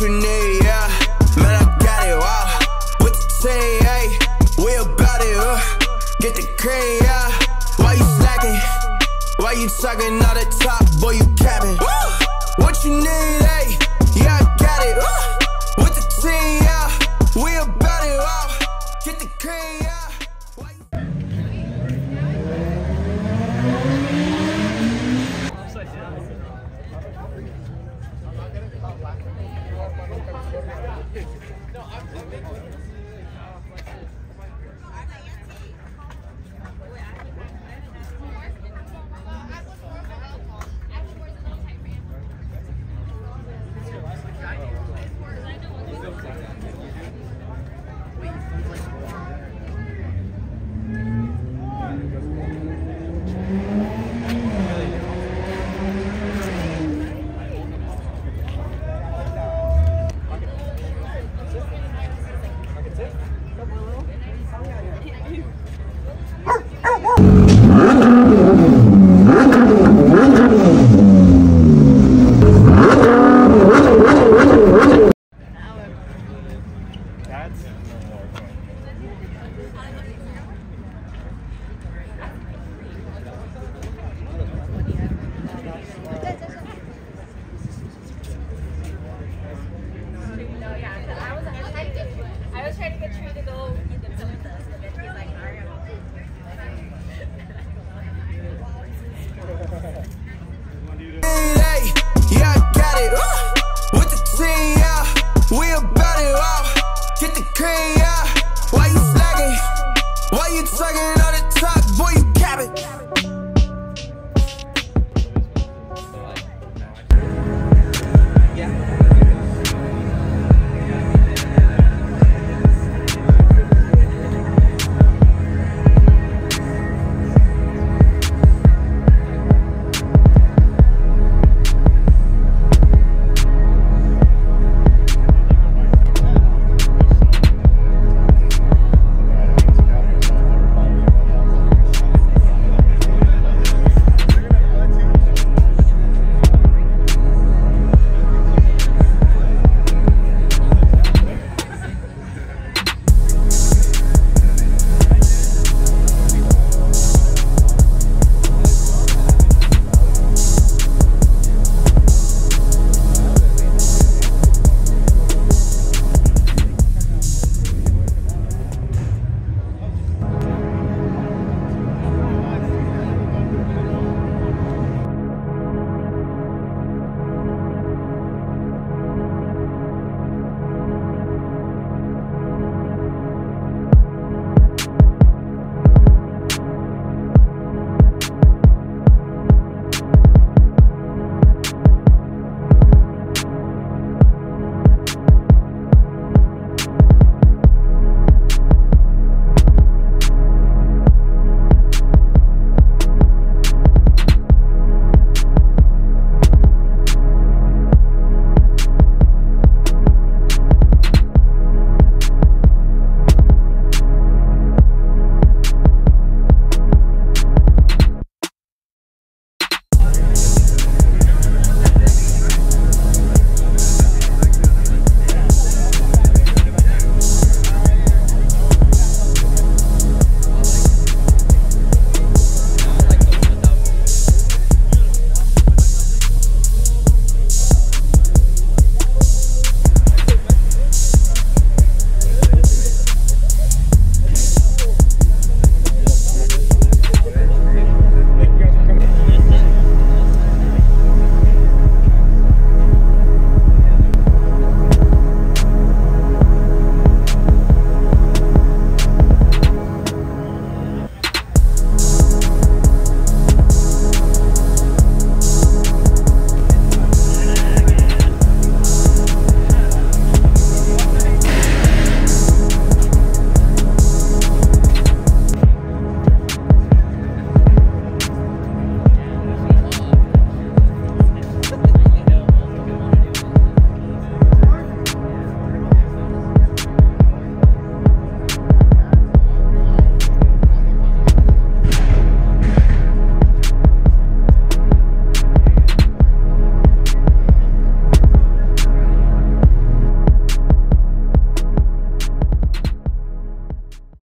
you need, yeah. Man, I got it, wow. With the team, hey, we about it, get the cream, yeah. Why you slacking? Why you talking all the top, boy, you capping? What you need, hey, yeah, I got it, with the team, yeah. We about it, wow. Get the cream, yeah.